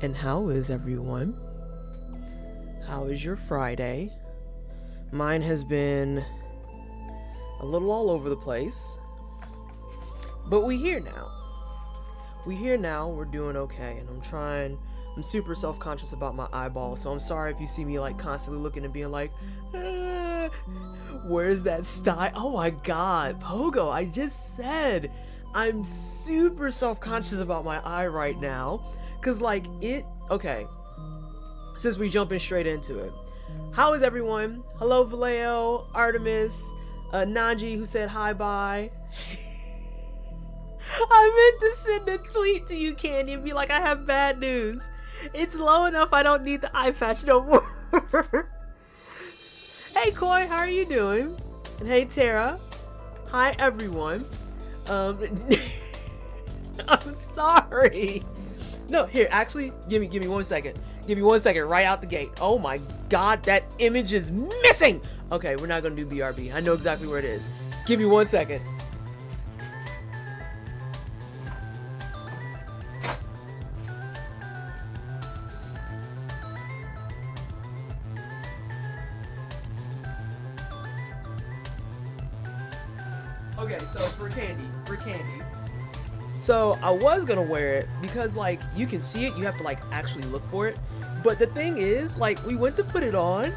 And how is everyone? How is your Friday? Mine has been a little all over the place, but we're here now. We're doing okay, and I'm super self-conscious about my eyeballs, so I'm sorry if you see me like constantly looking and being like, where's that style? Oh my god, Pogo, I just said I'm super self-conscious about my eye right now, cause like okay, since we jumping straight into it, how is everyone? Hello Vallejo, Artemis, Nanji who said hi bye. I meant to send a tweet to you, Candy, and be like, I have bad news. It's low enough I don't need the eye patch no more. Hey Koi, how are you doing? And hey Tara. Hi everyone. I'm sorry. No, here, actually, give me 1 second. Give me 1 second right out the gate. Oh my god, that image is missing! Okay, we're not gonna do BRB. I know exactly where it is. Give me 1 second. Okay, so for candy. So I was gonna wear it because like you can see it, you have to like actually look for it. But the thing is, like we went to put it on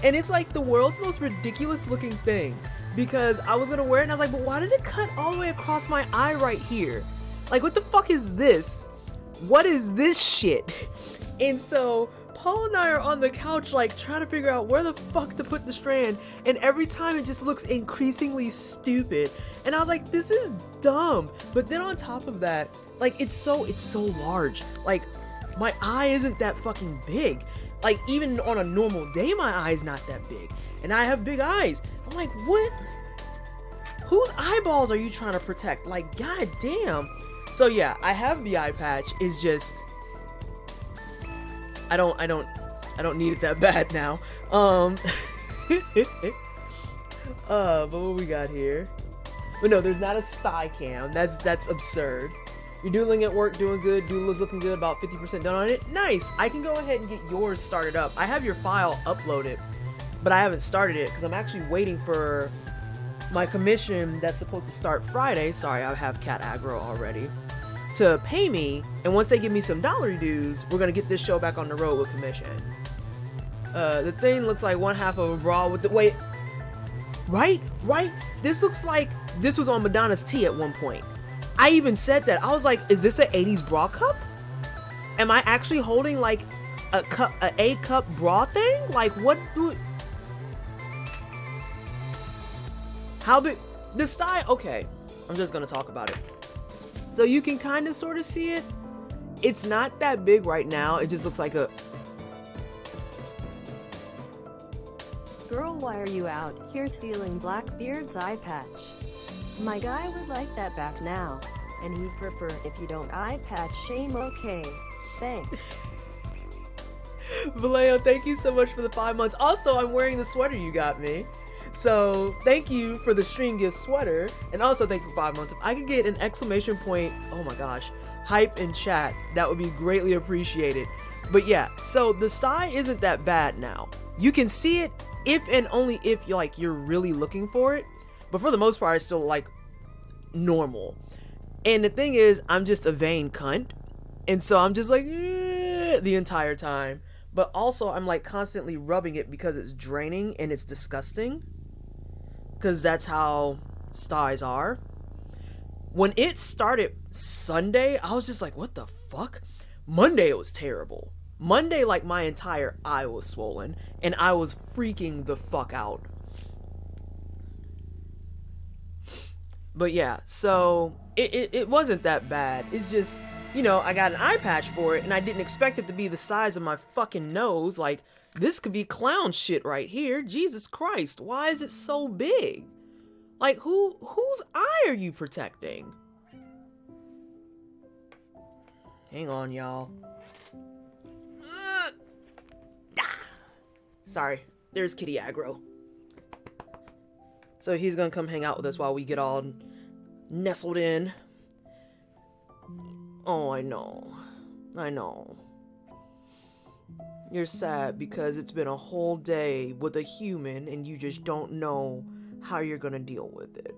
and it's like the world's most ridiculous looking thing. Because I was gonna wear it and I was like, but why does it cut all the way across my eye right here? Like what the fuck is this? What is this shit? And so Paul and I are on the couch like trying to figure out where the fuck to put the strand, and every time it just looks increasingly stupid, and I was like, this is dumb. But then on top of that, like it's so large. Like my eye isn't that fucking big. Like even on a normal day my eye is not that big, and I have big eyes. I'm like, what? Whose eyeballs are you trying to protect? Like god damn. So yeah, I have the eye patch. It's just I don't need it that bad now. But what we got here? But no, there's not a sty cam. That's absurd. You're doodling at work, doing good. Doodle is looking good, about 50% done on it. Nice. I can go ahead and get yours started up. I have your file uploaded, but I haven't started it because I'm actually waiting for my commission that's supposed to start Friday. Sorry, I have cat aggro already. To pay me, and once they give me some dollar dues, we're gonna get this show back on the road with commissions. The thing looks like one half of a bra with the wait. Right? This looks like this was on Madonna's tee at one point. I even said that. I was like, is this an 80s bra cup? Am I actually holding like a cup, a A-cup bra thing? Like what do it? How big? The style? Okay, I'm just gonna talk about it. So you can kind of sort of see it. It's not that big right now. It just looks like a... Girl, why are you out here stealing Blackbeard's eye patch? My guy would like that back now. And he'd prefer if you don't eye patch shame, okay? Thanks. Vallejo, thank you so much for the 5 months. Also, I'm wearing the sweater you got me. So thank you for the stream gift sweater, and also thank you for 5 months. If I could get an exclamation point, oh my gosh, hype in chat, that would be greatly appreciated. But yeah, so the sigh isn't that bad now. You can see it if and only if you're really looking for it, but for the most part it's still like normal. And the thing is, I'm just a vain cunt, and so I'm just like the entire time. But also I'm like constantly rubbing it because it's draining and it's disgusting. Because that's how styes are. When it started Sunday, I was just like, what the fuck? Monday, it was terrible. Monday, like, my entire eye was swollen, and I was freaking the fuck out. But yeah, so, it wasn't that bad. It's just, you know, I got an eye patch for it, and I didn't expect it to be the size of my fucking nose. Like, this could be clown shit right here. Jesus Christ, why is it so big? Like, whose eye are you protecting? Hang on, y'all. Sorry, there's kitty aggro. So he's gonna come hang out with us while we get all nestled in. Oh, I know. I know. You're sad because it's been a whole day with a human and you just don't know how you're gonna deal with it.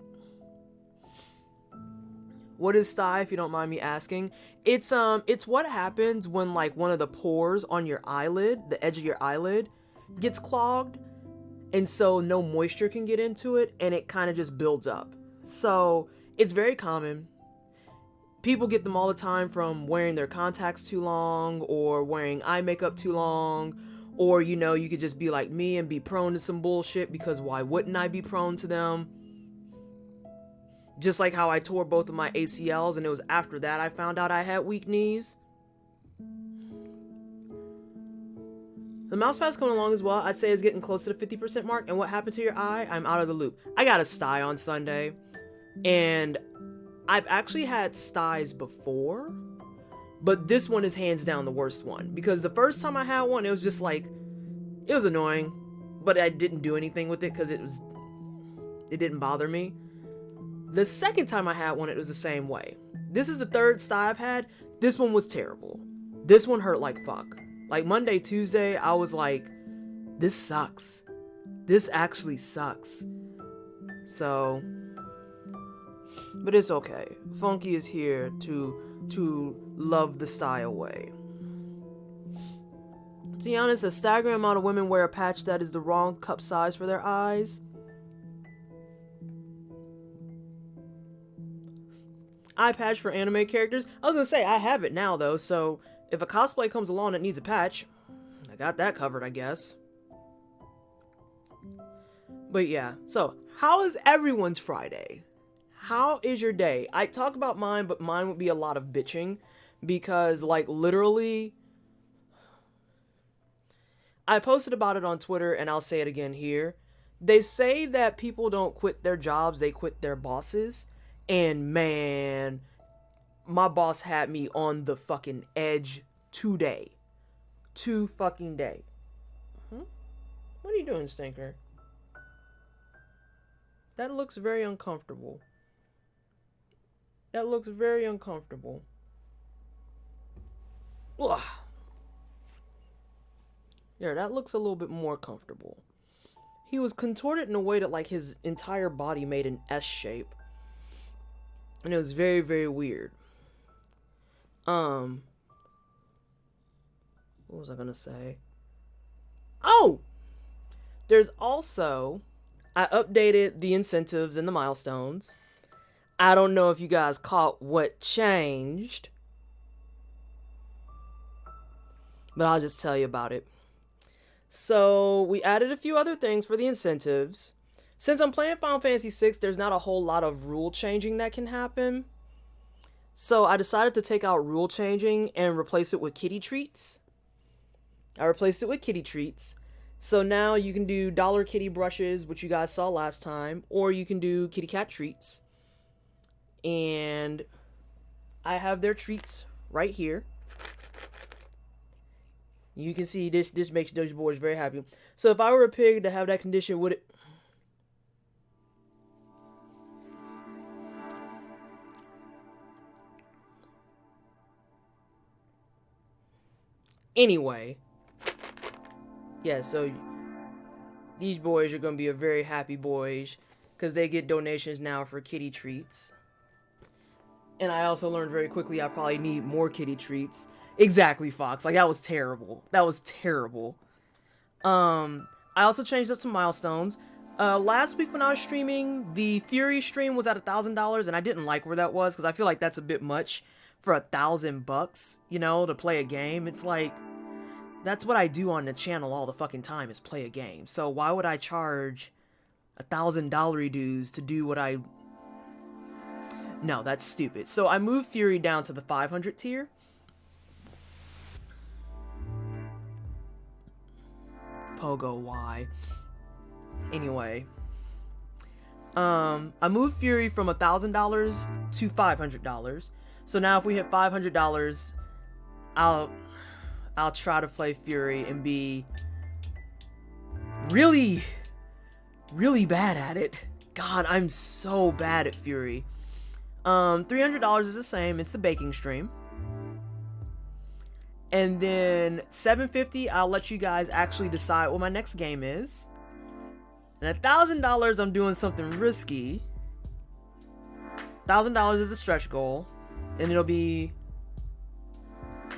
What is sty, if you don't mind me asking? It's what happens when like one of the pores on your eyelid, the edge of your eyelid, gets clogged, and so no moisture can get into it, and it kind of just builds up. So it's very common. People get them all the time from wearing their contacts too long, or wearing eye makeup too long, or you could just be like me and be prone to some bullshit, because why wouldn't I be prone to them? Just like how I tore both of my ACLs, and it was after that I found out I had weak knees. The mouse pad's coming along as well. I'd say it's getting close to the 50% mark. And what happened to your eye? I'm out of the loop. I got a sty on Sunday, and I've actually had styes before, but this one is hands down the worst one, because the first time I had one, it was just like, it was annoying, but I didn't do anything with it because it didn't bother me. The second time I had one, it was the same way. This is the third sty I've had. This one was terrible. This one hurt like fuck. Like Monday, Tuesday, I was like, this sucks. This actually sucks. So, but it's okay. Funky is here to love the sty away. To be honest, a staggering amount of women wear a patch that is the wrong cup size for their eyes. Eye patch for anime characters. I was gonna say, I have it now though, so if a cosplay comes along that needs a patch, I got that covered, I guess. But yeah, so how is everyone's Friday? How is your day? I talk about mine, but mine would be a lot of bitching, because like literally, I posted about it on Twitter and I'll say it again here. They say that people don't quit their jobs, they quit their bosses. And man, my boss had me on the fucking edge today. To fucking day. What are you doing, Stinker? That looks very uncomfortable. That looks very uncomfortable. Ugh. Yeah, that looks a little bit more comfortable. He was contorted in a way that like his entire body made an S shape. And it was very, very weird. What was I gonna say? Oh! There's also, I updated the incentives and the milestones. I don't know if you guys caught what changed, but I'll just tell you about it. So we added a few other things for the incentives. Since I'm playing Final Fantasy VI, there's not a whole lot of rule changing that can happen. So I decided to take out rule changing and replace it with kitty treats. I replaced it with kitty treats. So now you can do dollar kitty brushes, which you guys saw last time, or you can do kitty cat treats. And I have their treats right here. You can see this makes those boys very happy. So if I were a pig to have that condition, would it... Anyway, yeah, so these boys are going to be a very happy boys because they get donations now for kitty treats. And I also learned very quickly I probably need more kitty treats. Exactly, Fox. Like, that was terrible. That was terrible. I also changed up some milestones. Last week when I was streaming, the Fury stream was at $1,000, and I didn't like where that was because I feel like that's a bit much for $1,000, to play a game. It's like, that's what I do on the channel all the fucking time, is play a game. So why would I charge $1,000 dues to do what I... No, that's stupid. So I moved Fury down to the 500 tier. Pogo, why? Anyway. I moved Fury from $1,000 to $500. So now if we hit $500, I'll try to play Fury and be really, really bad at it. God, I'm so bad at Fury. $300 is the same. It's the baking stream. And then $750, I'll let you guys actually decide what my next game is. And $1,000, I'm doing something risky. $1,000 is a stretch goal, and it'll be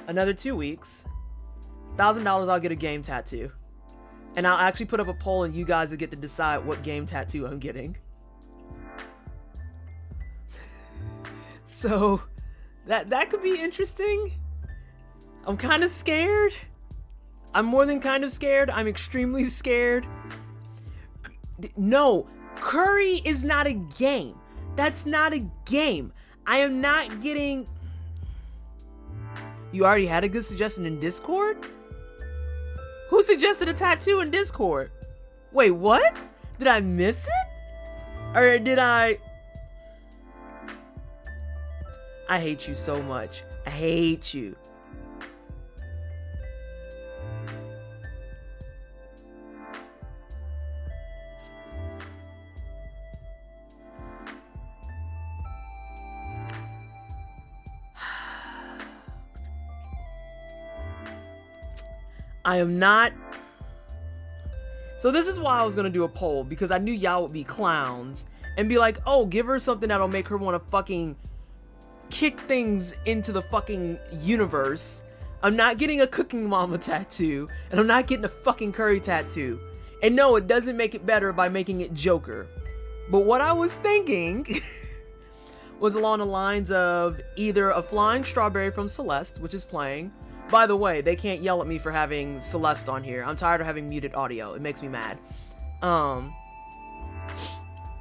another 2 weeks. $1,000, I'll get a game tattoo. And I'll actually put up a poll, and you guys will get to decide what game tattoo I'm getting. So, that could be interesting. I'm kind of scared. I'm more than kind of scared. I'm extremely scared. No, curry is not a game. That's not a game. I am not getting... You already had a good suggestion in Discord? Who suggested a tattoo in Discord? Wait, what? Did I miss it? Or did I hate you so much. I hate you. I am not. So this is why I was gonna do a poll, because I knew y'all would be clowns and be like, oh, give her something that'll make her want to fucking kick things into the fucking universe. I'm not getting a Cooking Mama tattoo, and I'm not getting a fucking curry tattoo. And no, it doesn't make it better by making it Joker. But what I was thinking was along the lines of either a flying strawberry from Celeste, which is playing. By the way, they can't yell at me for having Celeste on here. I'm tired of having muted audio. It makes me mad. I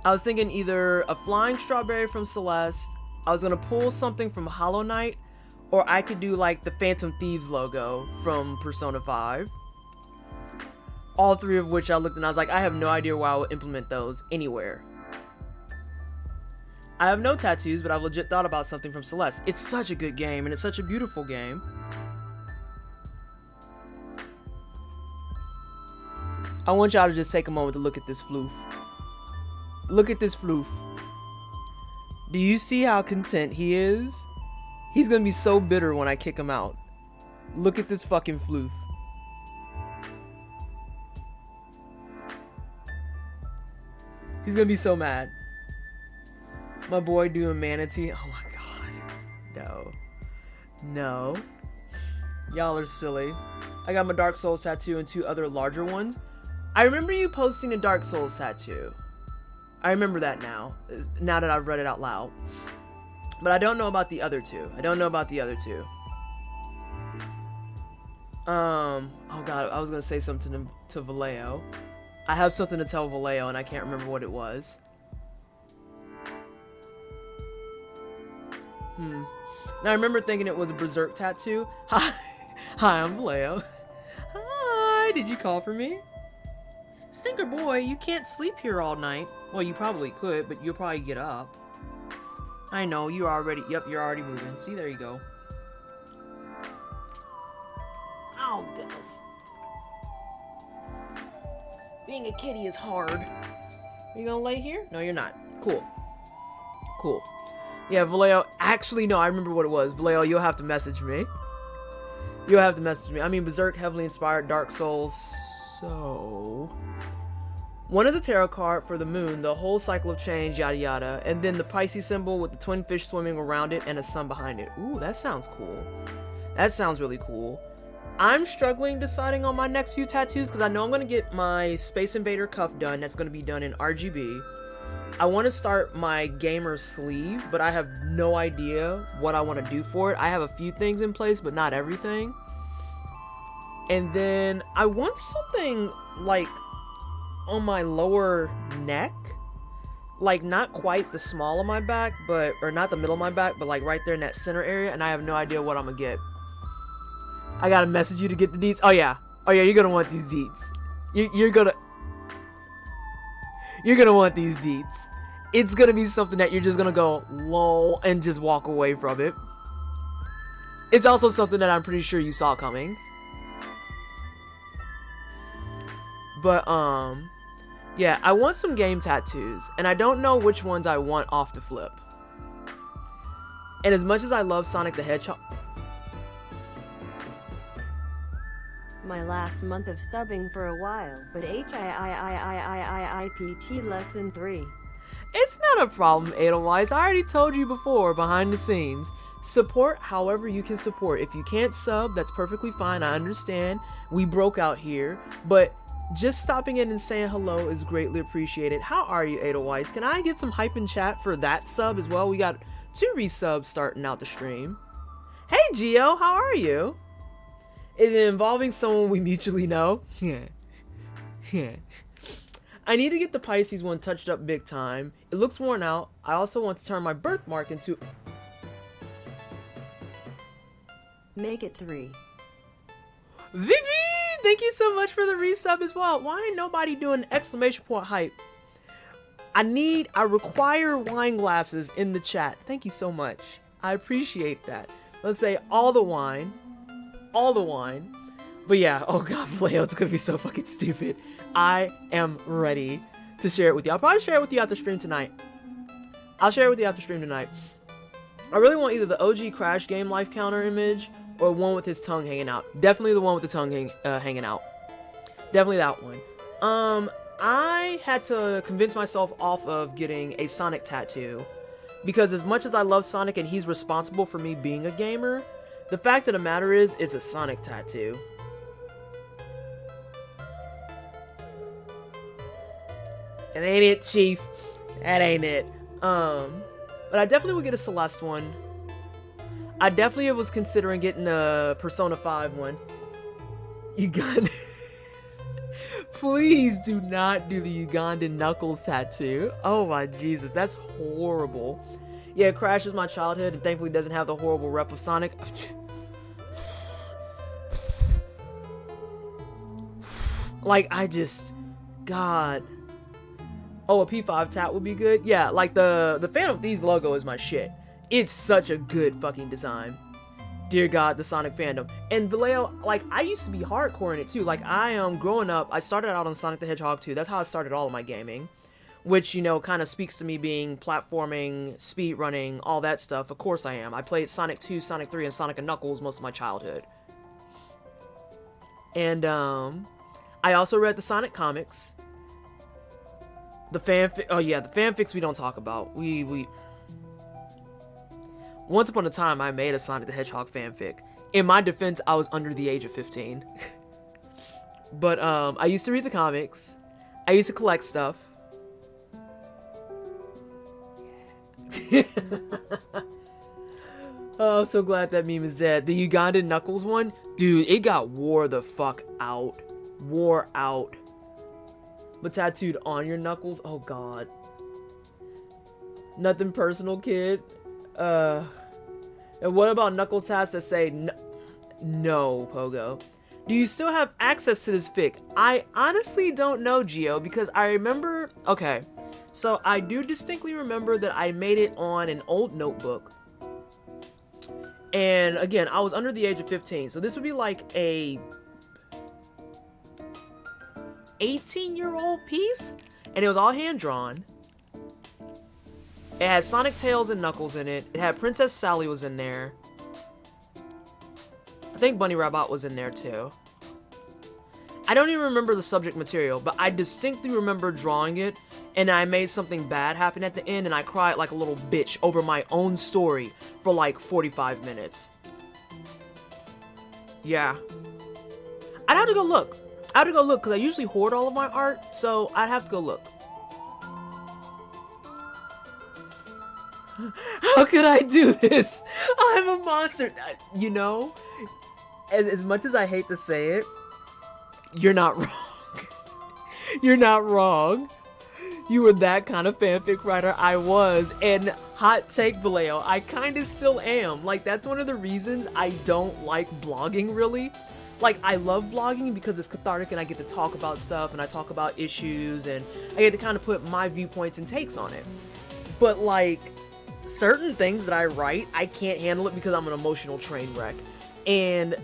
was thinking either a flying strawberry from Celeste, I was gonna pull something from Hollow Knight, or I could do like the Phantom Thieves logo from Persona 5. All three of which I looked and I was like, I have no idea why I would implement those anywhere. I have no tattoos, but I've legit thought about something from Celeste. It's such a good game, and it's such a beautiful game. I want y'all to just take a moment to look at this floof. Look at this floof. Do you see how content he is? He's gonna be so bitter when I kick him out. Look at this fucking floof. He's gonna be so mad. My boy doing manatee. Oh my god. No. No. Y'all are silly. I got my Dark Souls tattoo and 2 other larger ones. I remember you posting a Dark Souls tattoo. I remember that now that I've read it out loud. But I don't know about the other 2. Oh god, I was gonna say something to Vallejo. I have something to tell Vallejo and I can't remember what it was. Now I remember thinking it was a Berserk tattoo. Hi, I'm Vallejo. Hi, did you call for me? Stinker boy, you can't sleep here all night. Well, you probably could, but you'll probably get up. I know, you're already moving. See, there you go. Oh, goodness. Being a kitty is hard. Are you gonna lay here? No, you're not. Cool. Cool. Yeah, Vallejo, actually, no, I remember what it was. Vallejo, you'll have to message me. I mean, Berserk, heavily inspired Dark Souls, so... One is a tarot card for the moon, the whole cycle of change, yada yada, and then the Pisces symbol with the twin fish swimming around it and a sun behind it. Ooh, that sounds cool. That sounds really cool. I'm struggling deciding on my next few tattoos because I know I'm going to get my Space Invader cuff done. That's going to be done in RGB. I want to start my gamer sleeve, but I have no idea what I want to do for it. I have a few things in place, but not everything. And then I want something like on my lower neck, like not quite the small of my back, but, or not the middle of my back, but like right there in that center area, and I have no idea what I'm gonna get. I gotta message you to get the deets. Oh yeah, you're gonna want these deets. You're gonna want these deets. It's gonna be something that you're just gonna go lol and just walk away from it. It's also something that I'm pretty sure you saw coming. But yeah, I want some game tattoos, and I don't know which ones I want off the flip. And as much as I love Sonic the Hedgehog, My last month of subbing for a while, but HIIIIIIIPT less than 3. It's not a problem, Edelweiss. I already told you before, behind the scenes. Support however you can support. If you can't sub, that's perfectly fine. I understand. We broke out here, but just stopping in and saying hello is greatly appreciated. How are you, Edelweiss? Can I get some hype in chat for that sub as well? We got 2 resubs starting out the stream. Hey, Gio, how are you? Is it involving someone we mutually know? Yeah. I need to get the Pisces one touched up big time. It looks worn out. I also want to turn my birthmark into... Make it 3. Vivi! Thank you so much for the resub as well. Why ain't nobody doing exclamation point hype? I require wine glasses in the chat. Thank you so much. I appreciate that. Let's say all the wine. All the wine. But yeah, oh god, Leo, it's gonna be so fucking stupid. I am ready to share it with you. I'll probably share it with you after stream tonight. I really want either the OG Crash Game life counter image or one with his tongue hanging out. Definitely the one with the tongue hanging out. Definitely that one. I had to convince myself off of getting a Sonic tattoo because as much as I love Sonic and he's responsible for me being a gamer, the fact of the matter is it's a Sonic tattoo. It ain't it, Chief. That ain't it. But I definitely would get a Celeste one. I definitely was considering getting a Persona 5 one. Uganda. Please do not do the Ugandan Knuckles tattoo. Oh my Jesus, that's horrible. Yeah, Crash is my childhood and thankfully doesn't have the horrible rep of Sonic. Like, God. Oh, a P5 tat would be good? Yeah, like the Phantom Thieves logo is my shit. It's such a good fucking design. Dear God, the Sonic fandom. And Vallejo, like, I used to be hardcore in it too. Like, growing up, I started out on Sonic the Hedgehog 2. That's how I started all of my gaming. Which, you know, kind of speaks to me being platforming, speedrunning, all that stuff. Of course I am. I played Sonic 2, Sonic 3, and Sonic & Knuckles most of my childhood. And, I also read the Sonic comics. The fanfic, oh yeah, the fanfics we don't talk about. Once upon a time, I made a Sonic the Hedgehog fanfic. In my defense, I was under the age of 15. But, I used to read the comics. I used to collect stuff. Oh, I'm so glad that meme is dead. The Ugandan Knuckles one? Dude, it got wore the fuck out. Wore out. But tattooed on your knuckles? Oh god. Nothing personal, kid. And what about knuckles tats that say no, Pogo? Do you still have access to this fic? I honestly don't know, Gio, because I remember... Okay, so I do distinctly remember that I made it on an old notebook. And again, I was under the age of 15, so this would be like a 18-year-old piece, and it was all hand-drawn. It had Sonic, Tails, and Knuckles in it. It had Princess Sally was in there. I think Bunny Rabbit was in there too. I don't even remember the subject material, but I distinctly remember drawing it, and I made something bad happen at the end, and I cried like a little bitch over my own story for like 45 minutes. Yeah. I'd have to go look. Because I usually hoard all of my art, so I'd have to go look. How could I do this? I'm a monster. You know, as much as I hate to say it, you're not wrong. You're not wrong. You were that kind of fanfic writer. I was. And hot take, Vallejo, I kind of still am. Like, that's one of the reasons I don't like blogging, really. Like, I love blogging because it's cathartic and I get to talk about stuff and I talk about issues and I get to kind of put my viewpoints and takes on it. But, like, certain things that I write, I can't handle it because I'm an emotional train wreck. And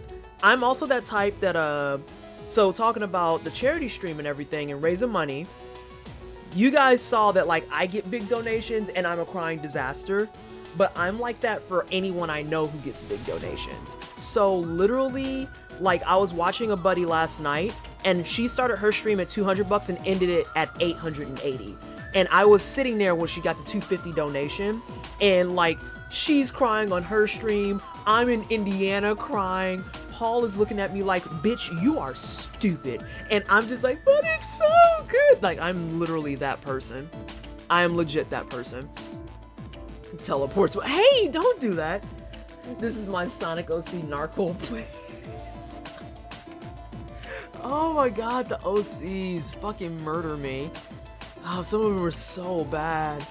I'm also that type that, so talking about the charity stream and everything and raising money, you guys saw that, like, I get big donations and I'm a crying disaster. But I'm like that for anyone I know who gets big donations. So literally, Like, I was watching a buddy last night, and she started her stream at $200 and ended it at 880. And I was sitting there when she got the $250 donation, and like, she's crying on her stream. I'm in Indiana crying. Paul is looking at me like, bitch, you are stupid. And I'm just like, but it's so good. Like, I'm literally that person. I am legit that person. Teleports. Hey, don't do that. This is my Sonic OC Narco play. Oh my god, the OCs fucking murder me. Oh, some of them are so bad.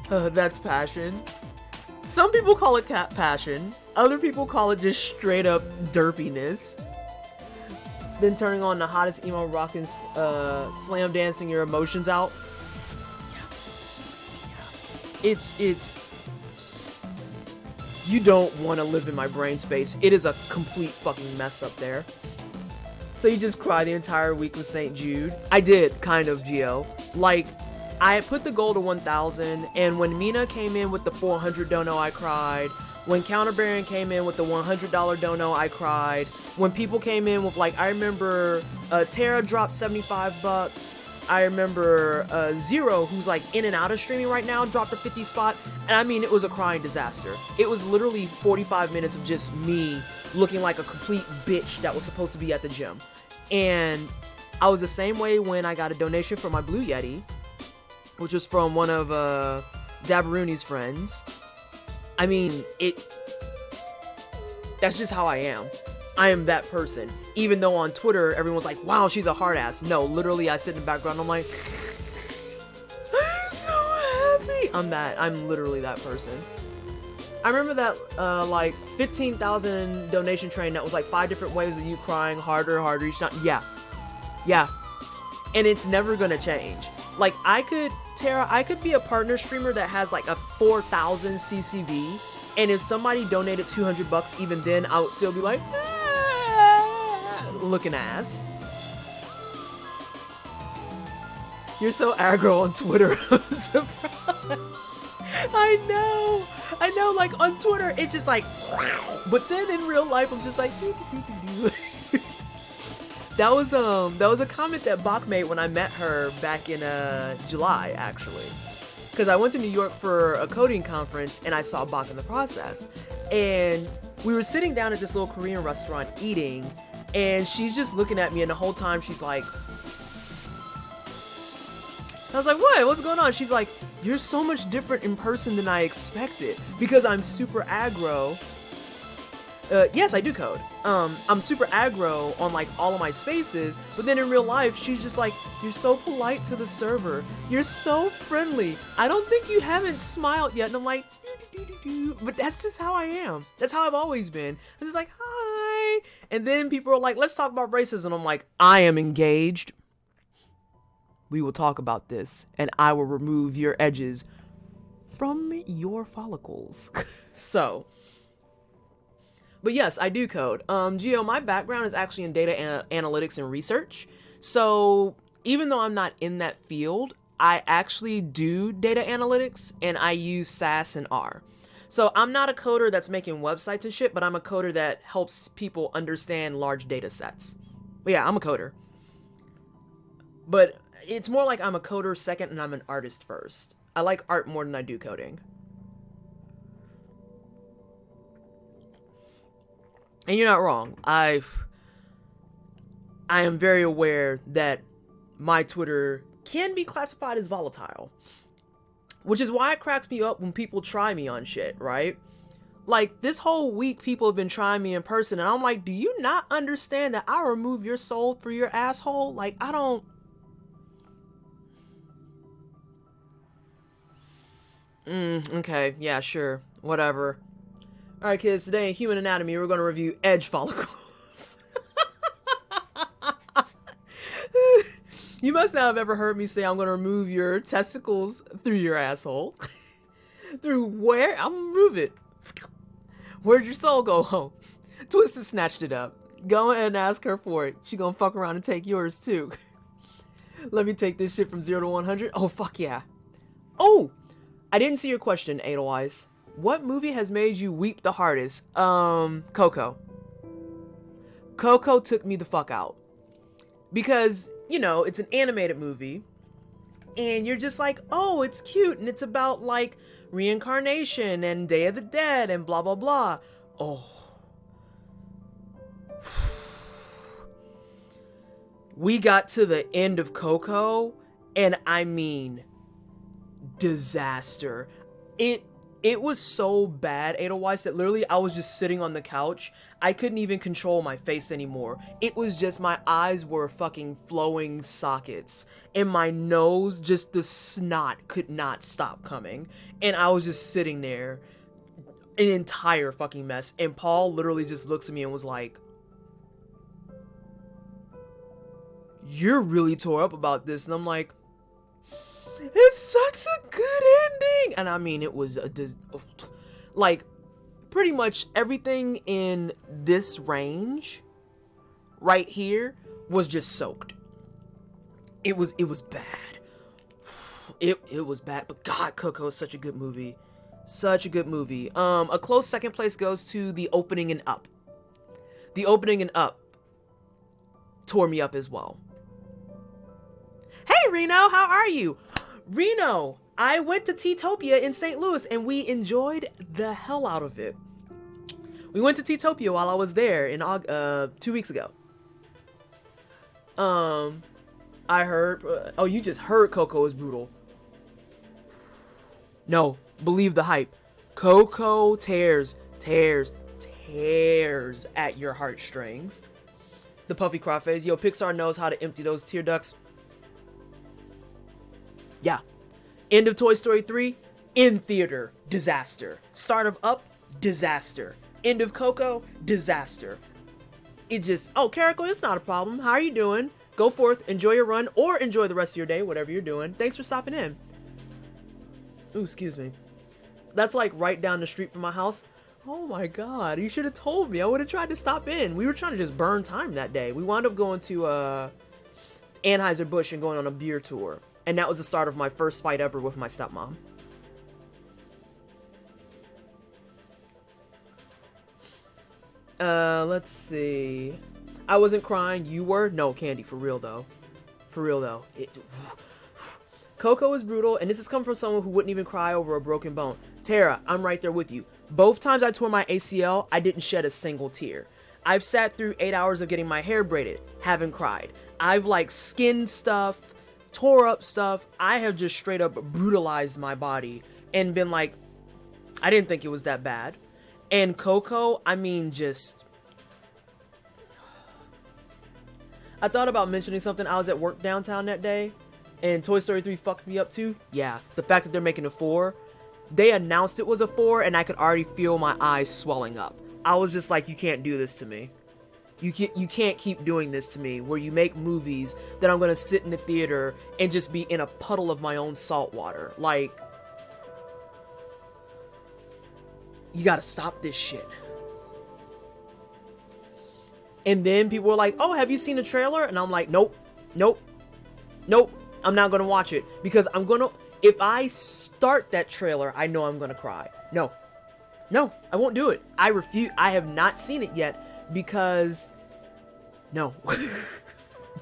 That's passion. Some people call it cat passion. Other people call it just straight up derpiness. Then turning on the hottest emo rockin' slam dancing your emotions out. It's you don't want to live in my brain space. It is a complete fucking mess up there. So you just cry the entire week with St. Jude? I did, kind of, Gio. Like, I put the goal to 1,000, and when Mina came in with the 400 dono, I cried. When Counterbearing came in with the $100 dono, I cried. When people came in with, like, I remember Tara dropped $75. I remember Zero, who's like in and out of streaming right now, dropped a 50 spot. And I mean, it was a crying disaster. It was literally 45 minutes of just me looking like a complete bitch that was supposed to be at the gym. And I was the same way when I got a donation for my Blue Yeti, which was from one of Dabaruni's friends. I mean, that's just how I am. I am that person. Even though on Twitter, everyone's like, wow, she's a hard ass. No, literally, I sit in the background, I'm like, I'm so happy. I'm literally that person. I remember that, like, 15,000 donation train that was like 5 different ways of you crying harder each time. Yeah. And it's never gonna change. Like, I could be a partner streamer that has like a 4,000 CCV, and if somebody donated $200 even then, I would still be like, looking ass. You're so aggro on Twitter. I'm surprised. I know, like on Twitter, it's just like, but then in real life, I'm just like, That was a comment that Bach made when I met her back in July, actually. Because I went to New York for a coding conference and I saw Bach in the process. And we were sitting down at this little Korean restaurant eating, and she's just looking at me, and the whole time she's like, I was like, what? What's going on? She's like, you're so much different in person than I expected. Because I'm super aggro. Yes, I do code. I'm super aggro on like all of my spaces, but then in real life, she's just like, you're so polite to the server. You're so friendly. I don't think you haven't smiled yet. And I'm like, but that's just how I am. That's how I've always been. I'm just like, hi. And then people are like, let's talk about racism. I'm like, I am engaged. We will talk about this, and I will remove your edges from your follicles. So, but yes, I do code. Gio, my background is actually in data analytics and research. So even though I'm not in that field, I actually do data analytics, and I use SAS and R. So I'm not a coder that's making websites and shit, but I'm a coder that helps people understand large data sets. But yeah, I'm a coder. But it's more like I'm a coder second and I'm an artist first. I like art more than I do coding. And you're not wrong. I am very aware that my Twitter can be classified as volatile. Which is why it cracks me up when people try me on shit, right? Like, this whole week, people have been trying me in person, and I'm like, do you not understand that I'll remove your soul through your asshole? Like, I don't... Okay, yeah, sure, whatever. Alright, kids, today in Human Anatomy, we're going to review edge follicles. You must not have ever heard me say I'm going to remove your testicles through your asshole. Through where? I'm going to remove it. Where'd your soul go home? Twisted snatched it up. Go ahead and ask her for it. She gonna fuck around and take yours too. Let me take this shit from 0 to 100. Oh, fuck yeah. Oh! I didn't see your question, Edelweiss. What movie has made you weep the hardest? Coco. Coco took me the fuck out. Because, you know, it's an animated movie. And you're just like, oh, it's cute. And it's about, like, reincarnation and Day of the Dead and blah, blah, blah. Oh. We got to the end of Coco, and I mean, disaster. It was so bad, Edelweiss, that literally I was just sitting on the couch. I couldn't even control my face anymore. It was just, my eyes were fucking flowing sockets. And my nose, just the snot could not stop coming. And I was just sitting there, an entire fucking mess. And Paul literally just looks at me and was like, "You're really tore up about this." And I'm like, it's such a good ending. And I mean, it was like pretty much everything in this range right here was just soaked. It was bad. It was bad, but God, Coco is such a good movie. Such a good movie. A close second place goes to the opening and Up. The opening and Up tore me up as well. Hey Reno, how are you? Reno, I went to Teatopia in St. Louis and we enjoyed the hell out of it. We went to Teatopia while I was there in 2 weeks ago. I heard, oh, you just heard Coco is brutal. No, believe the hype. Coco tears at your heartstrings. The puffy cry phase. Yo, Pixar knows how to empty those tear ducts. Yeah. End of Toy Story 3, in theater, disaster. Start of Up, disaster. End of Coco, disaster. It just, oh, Caracol, it's not a problem. How are you doing? Go forth, enjoy your run, or enjoy the rest of your day, whatever you're doing. Thanks for stopping in. Ooh, excuse me. That's like right down the street from my house. Oh my God, you should have told me. I would have tried to stop in. We were trying to just burn time that day. We wound up going to Anheuser-Busch and going on a beer tour. And that was the start of my first fight ever with my stepmom. Let's see. I wasn't crying. You were? No, Candy, for real though. For real though. Coco is brutal, and this has come from someone who wouldn't even cry over a broken bone. Tara, I'm right there with you. Both times I tore my ACL, I didn't shed a single tear. I've sat through 8 hours of getting my hair braided, haven't cried. I've like skinned stuff, tore up stuff. I have just straight up brutalized my body and been like, I didn't think it was that bad. And Coco, I mean, just, I thought about mentioning something. I was at work downtown that day and Toy Story 3 fucked me up too. Yeah, the fact that they're making a 4, they announced it was a 4 and I could already feel my eyes swelling up. I was just like, you can't do this to me. You can't keep doing this to me, where you make movies that I'm gonna sit in the theater and just be in a puddle of my own salt water. Like, you gotta stop this shit. And then people were like, oh, have you seen the trailer? And I'm like, nope. I'm not gonna watch it because if I start that trailer, I know I'm gonna cry. No, I won't do it. I refuse. I have not seen it yet. Because, no.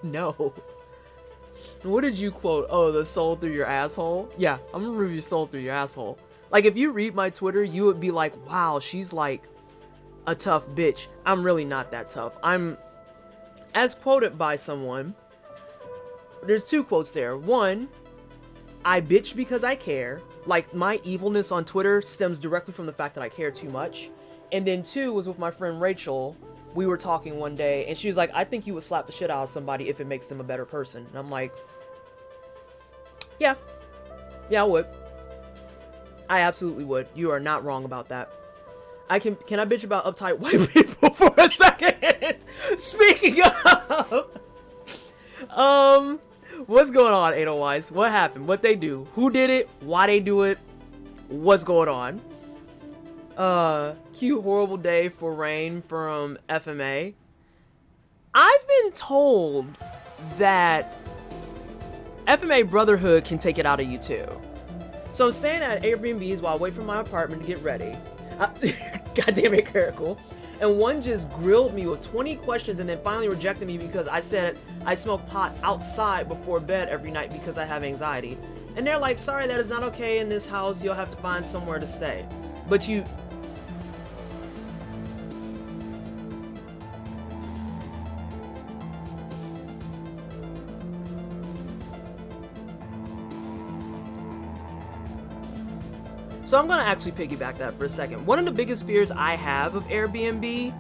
No. What did you quote? Oh, the soul through your asshole? Yeah, I'm gonna review soul through your asshole. Like, if you read my Twitter, you would be like, wow, she's like a tough bitch. I'm really not that tough. I'm, as quoted by someone, there's 2 quotes there. One, I bitch because I care. Like, my evilness on Twitter stems directly from the fact that I care too much. And then 2 was with my friend Rachel. We were talking one day, and she was like, I think you would slap the shit out of somebody if it makes them a better person. And I'm like, yeah, I would. I absolutely would. You are not wrong about that. Can I bitch about uptight white people for a second? Speaking of, what's going on, Edelweiss? What happened? What they do? Who did it? Why they do it? What's going on? Cute horrible day for rain from FMA. I've been told that FMA Brotherhood can take it out of you too. So I'm staying at Airbnbs while I wait for my apartment to get ready. God damn it, Caracol. And one just grilled me with 20 questions and then finally rejected me because I said I smoke pot outside before bed every night because I have anxiety. And they're like, sorry, that is not okay in this house. You'll have to find somewhere to stay. But you... So I'm gonna actually piggyback that for a second. One of the biggest fears I have of Airbnb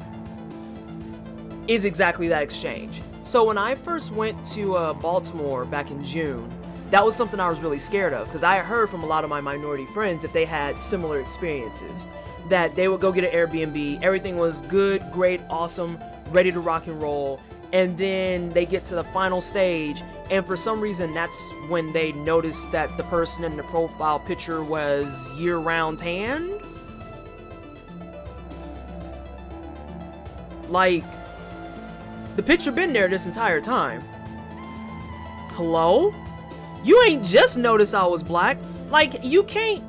is exactly that exchange. So when I first went to Baltimore back in June, that was something I was really scared of because I heard from a lot of my minority friends that they had similar experiences. That they would go get an Airbnb, everything was good, great, awesome, ready to rock and roll, and then they get to the final stage, and for some reason that's when they noticed that the person in the profile picture was year-round tanned. Like, the picture been there this entire time. Hello? You ain't just noticed I was black. Like, you can't...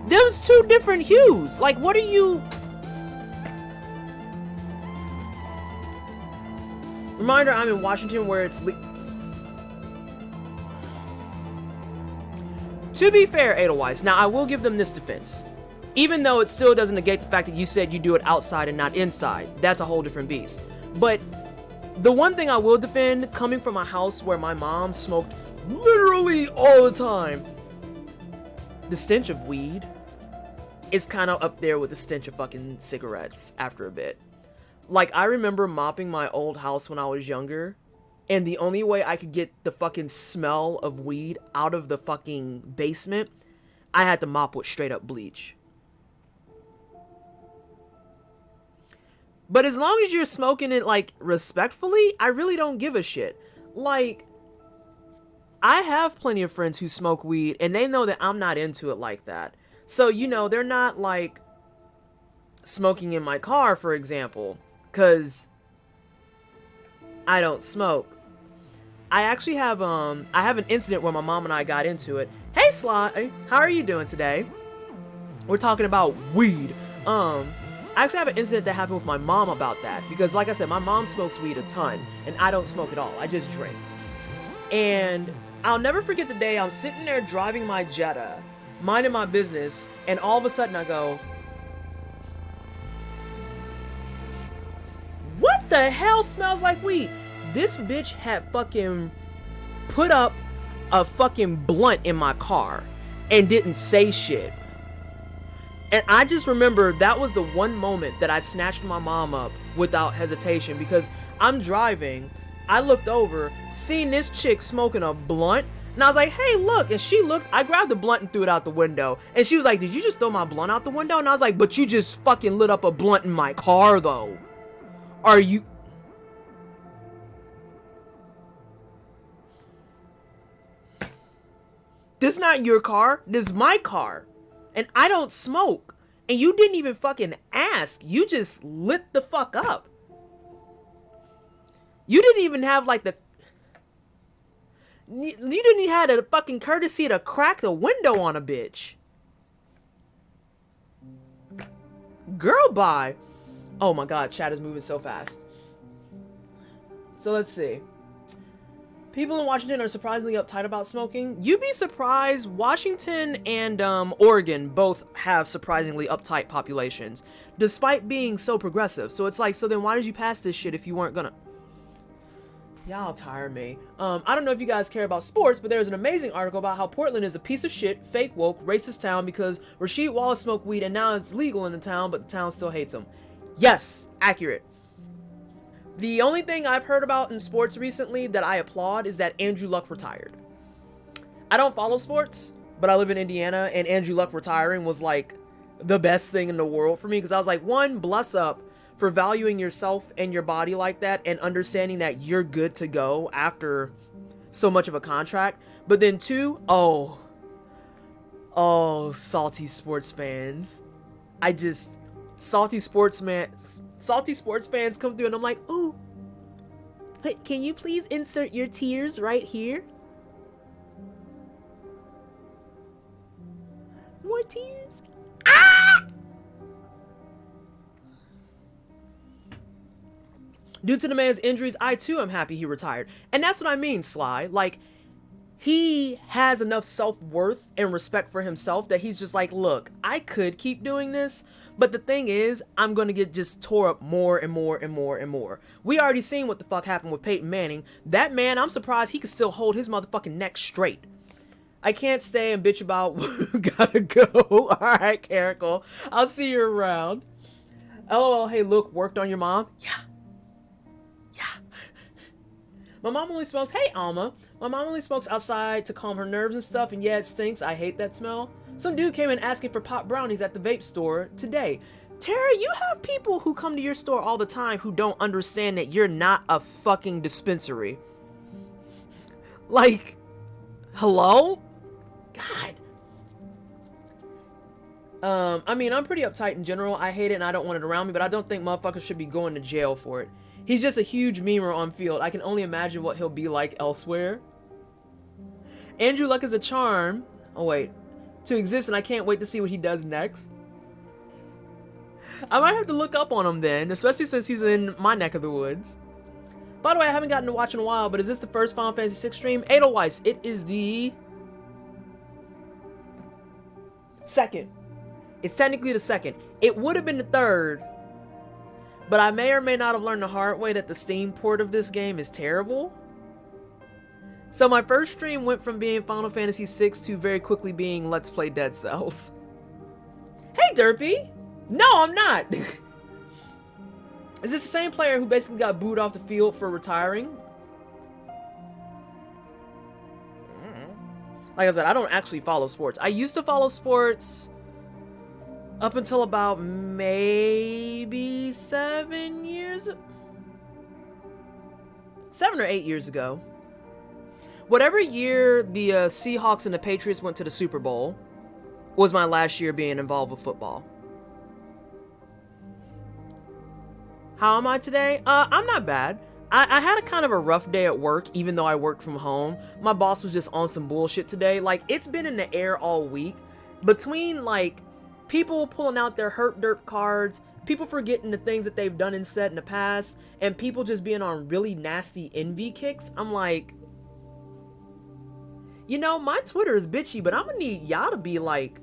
Them's two different hues. Like, what are you... Reminder, I'm in Washington where it's... To be fair, Edelweiss, now I will give them this defense. Even though it still doesn't negate the fact that you said you do it outside and not inside. That's a whole different beast. But the one thing I will defend, coming from a house where my mom smoked literally all the time, the stench of weed is kind of up there with the stench of fucking cigarettes after a bit. Like, I remember mopping my old house when I was younger, and the only way I could get the fucking smell of weed out of the fucking basement, I had to mop with straight up bleach. But as long as you're smoking it, like, respectfully, I really don't give a shit. Like, I have plenty of friends who smoke weed, and they know that I'm not into it like that. So, you know, they're not, like, smoking in my car, for example, because I don't smoke. I actually have, I have an incident where my mom and I got into it. Hey, Sly, how are you doing today? We're talking about weed. I actually have an incident that happened with my mom about that, because like I said, my mom smokes weed a ton, and I don't smoke at all. I just drink. And I'll never forget the day I'm sitting there driving my Jetta, minding my business, and all of a sudden I go, what the hell smells like weed? This bitch had fucking put up a fucking blunt in my car and didn't say shit. And I just remember that was the one moment that I snatched my mom up without hesitation, because I'm driving, I looked over, seen this chick smoking a blunt, and I was like, hey, look. And she looked, I grabbed the blunt and threw it out the window. And she was like, did you just throw my blunt out the window? And I was like, but you just fucking lit up a blunt in my car, though. Are you... This is not your car. This is my car. And I don't smoke. And you didn't even fucking ask. You just lit the fuck up. You didn't even have like the... You didn't even have the fucking courtesy to crack the window on a bitch. Girl, bye. Oh my god, chat is moving so fast. So let's see. People in Washington are surprisingly uptight about smoking. You'd be surprised. Washington and Oregon both have surprisingly uptight populations, despite being so progressive. So it's like, so then why did you pass this shit if you weren't gonna... Y'all tire me. I don't know if you guys care about sports, but there's an amazing article about how Portland is a piece of shit, fake woke, racist town because Rasheed Wallace smoked weed and now it's legal in the town, but the town still hates him. Yes, accurate. The only thing I've heard about in sports recently that I applaud is that Andrew Luck retired. I don't follow sports, but I live in Indiana, and Andrew Luck retiring was like the best thing in the world for me, because I was like, one, bless up for valuing yourself and your body like that and understanding that you're good to go after so much of a contract. But then two, salty sports fans. Salty sports fans come through and I'm like, ooh, wait, can you please insert your tears right here? More tears? Ah! Due to the man's injuries, I too am happy he retired. And that's what I mean, Sly. Like, he has enough self-worth and respect for himself that he's just like, look, I could keep doing this, but the thing is, I'm gonna get just tore up more and more and more and more. We already seen what the fuck happened with Peyton Manning. That man, I'm surprised he could still hold his motherfucking neck straight. I can't stay and bitch about gotta go. Alright, Caracal. I'll see you around. LOL, hey, look, worked on your mom? Yeah. My mom only smokes, hey Alma, my mom only smokes outside to calm her nerves and stuff, and yeah, it stinks, I hate that smell. Some dude came in asking for pop brownies at the vape store today. Tara, you have people who come to your store all the time who don't understand that you're not a fucking dispensary. Like, hello? God. I mean, I'm pretty uptight in general. I hate it and I don't want it around me, but I don't think motherfuckers should be going to jail for it. He's just a huge memer on field. I can only imagine what he'll be like elsewhere. Andrew Luck is a charm. Oh, wait. To exist, and I can't wait to see what he does next. I might have to look up on him then, especially since he's in my neck of the woods. By the way, I haven't gotten to watch in a while, but is this the first Final Fantasy VI stream? Edelweiss, it is the second. It's technically the second. It would have been the third, but I may or may not have learned the hard way that the Steam port of this game is terrible. So my first stream went from being Final Fantasy VI to very quickly being Let's Play Dead Cells. Hey, Derpy! No, I'm not! Is this the same player who basically got booed off the field for retiring? Like I said, I don't actually follow sports. I used to follow sports up until about maybe 7 or 8 years ago. Whatever year the Seahawks and the Patriots went to the Super Bowl was my last year being involved with football. How am I today? I'm not bad. I had a kind of a rough day at work, even though I worked from home. My boss was just on some bullshit today. Like, it's been in the air all week. Between, like, people pulling out their hurt derp cards, people forgetting the things that they've done and said in the past, and people just being on really nasty envy kicks, I'm like, you know, my Twitter is bitchy, but I'm gonna need y'all to be like,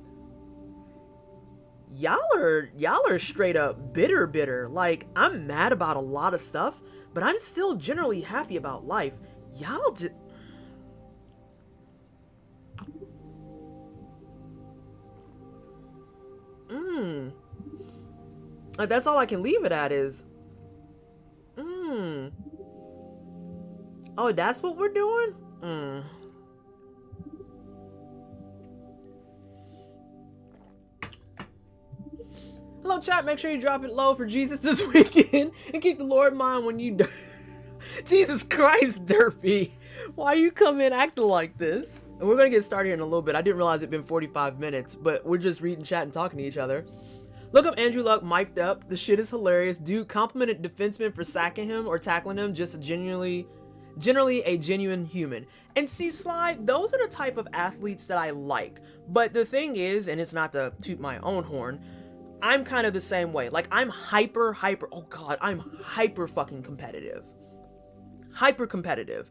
y'all are straight up bitter. Like, I'm mad about a lot of stuff, but I'm still generally happy about life. Y'all just... That's all I can leave it at is... Oh, that's what we're doing? Hello, chat. Make sure you drop it low for Jesus this weekend and keep the Lord in mind when you... Jesus Christ, Derpy. Why you come in acting like this? And we're going to get started here in a little bit. I didn't realize it'd been 45 minutes, but we're just reading chat and talking to each other. Look up Andrew Luck mic'd up. The shit is hilarious. Dude complimented defenseman for sacking him or tackling him. Just generally a genuine human. And see, Sly, those are the type of athletes that I like. But the thing is, and it's not to toot my own horn, I'm kind of the same way. Like, I'm hyper fucking competitive. Hyper competitive.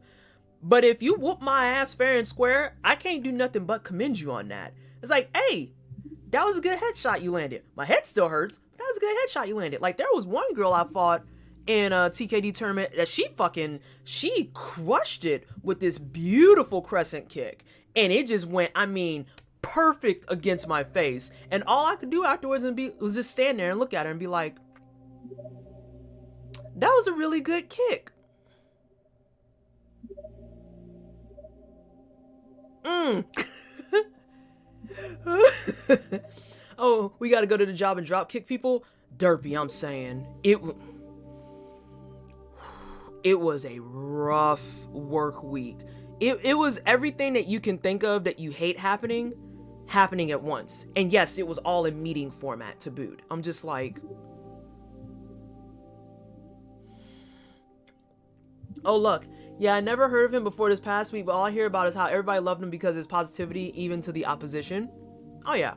But if you whoop my ass fair and square, I can't do nothing but commend you on that. It's like, hey, that was a good headshot you landed. My head still hurts, but that was a good headshot you landed. Like, there was one girl I fought in a TKD tournament that she crushed it with this beautiful crescent kick. And it just went, I mean, perfect against my face. And all I could do afterwards was just stand there and look at her and be like, that was a really good kick. Oh, we gotta go to the job and drop kick people? Derpy, I'm saying. It was a rough work week. It was everything that you can think of that you hate happening at once. And yes, it was all in meeting format to boot. I'm just like... Oh, look. Yeah, I never heard of him before this past week, but all I hear about is how everybody loved him because of his positivity, even to the opposition. Oh yeah.